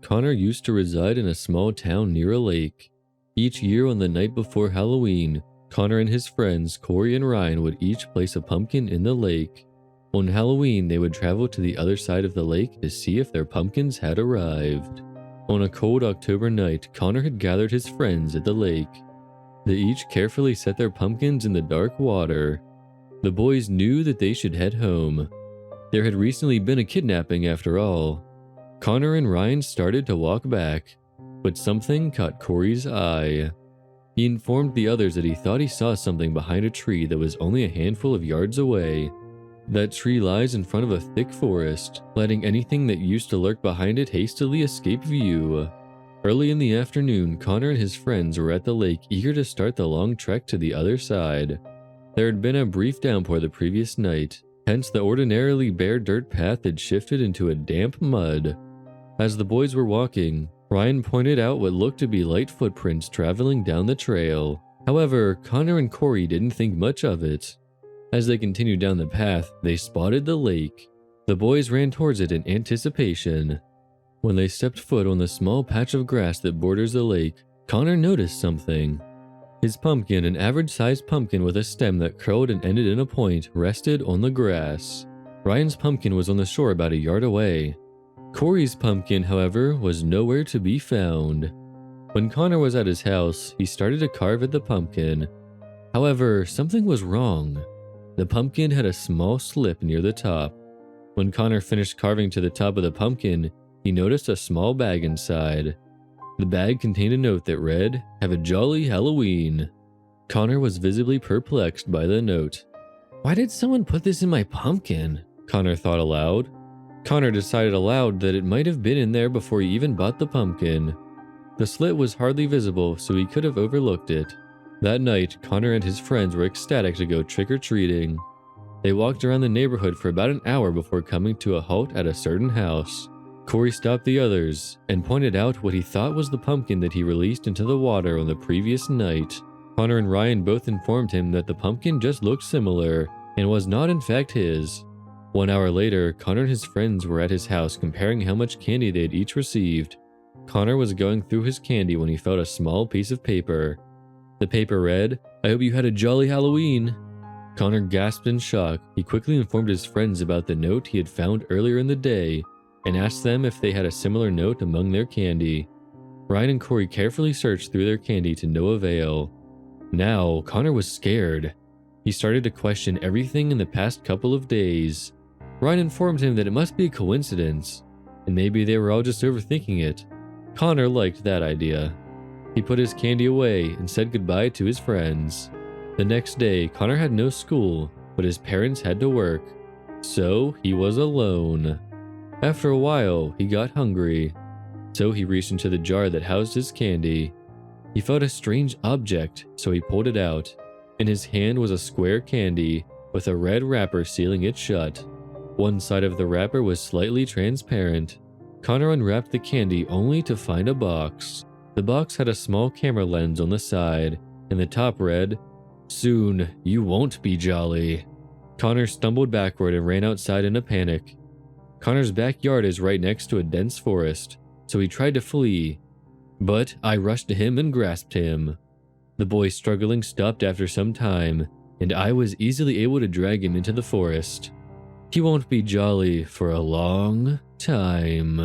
Connor used to reside in a small town near a lake. Each year on the night before Halloween, Connor and his friends Corey and Ryan would each place a pumpkin in the lake. On Halloween, they would travel to the other side of the lake to see if their pumpkins had arrived. On a cold October night, Connor had gathered his friends at the lake. They each carefully set their pumpkins in the dark water. The boys knew that they should head home. There had recently been a kidnapping after all. Connor and Ryan started to walk back, but something caught Corey's eye. He informed the others that he thought he saw something behind a tree that was only a handful of yards away. That tree lies in front of a thick forest, letting anything that used to lurk behind it hastily escape view. Early in the afternoon, Connor and his friends were at the lake, eager to start the long trek to the other side. There had been a brief downpour the previous night, hence the ordinarily bare dirt path had shifted into a damp mud. As the boys were walking, Ryan pointed out what looked to be light footprints traveling down the trail. However, Connor and Corey didn't think much of it. As they continued down the path, they spotted the lake. The boys ran towards it in anticipation. When they stepped foot on the small patch of grass that borders the lake, Connor noticed something. His pumpkin, an average-sized pumpkin with a stem that curled and ended in a point, rested on the grass. Ryan's pumpkin was on the shore about a yard away. Corey's pumpkin, however, was nowhere to be found. When Connor was at his house, he started to carve at the pumpkin. However, something was wrong. The pumpkin had a small slip near the top. When Connor finished carving to the top of the pumpkin, he noticed a small bag inside. The bag contained a note that read, "Have a jolly Halloween." Connor was visibly perplexed by the note. "Why did someone put this in my pumpkin?" Connor thought aloud. Connor decided aloud that it might have been in there before he even bought the pumpkin. The slit was hardly visible, so he could have overlooked it. That night, Connor and his friends were ecstatic to go trick-or-treating. They walked around the neighborhood for about an hour before coming to a halt at a certain house. Corey stopped the others and pointed out what he thought was the pumpkin that he released into the water on the previous night. Connor and Ryan both informed him that the pumpkin just looked similar and was not in fact his. 1 hour later, Connor and his friends were at his house comparing how much candy they had each received. Connor was going through his candy when he felt a small piece of paper. The paper read, "I hope you had a jolly Halloween." Connor gasped in shock. He quickly informed his friends about the note he had found earlier in the day and asked them if they had a similar note among their candy. Ryan and Corey carefully searched through their candy to no avail. Now, Connor was scared. He started to question everything in the past couple of days. Ryan informed him that it must be a coincidence, and maybe they were all just overthinking it. Connor liked that idea. He put his candy away and said goodbye to his friends. The next day, Connor had no school, but his parents had to work, so he was alone. After a while, he got hungry, so he reached into the jar that housed his candy. He felt a strange object, so he pulled it out. In his hand was a square candy with a red wrapper sealing it shut. One side of the wrapper was slightly transparent. Connor unwrapped the candy only to find a box. The box had a small camera lens on the side, and the top read, "Soon, you won't be jolly." Connor stumbled backward and ran outside in a panic. Connor's backyard is right next to a dense forest, so he tried to flee. But I rushed to him and grasped him. The boy struggling stopped after some time, and I was easily able to drag him into the forest. He won't be jolly for a long time.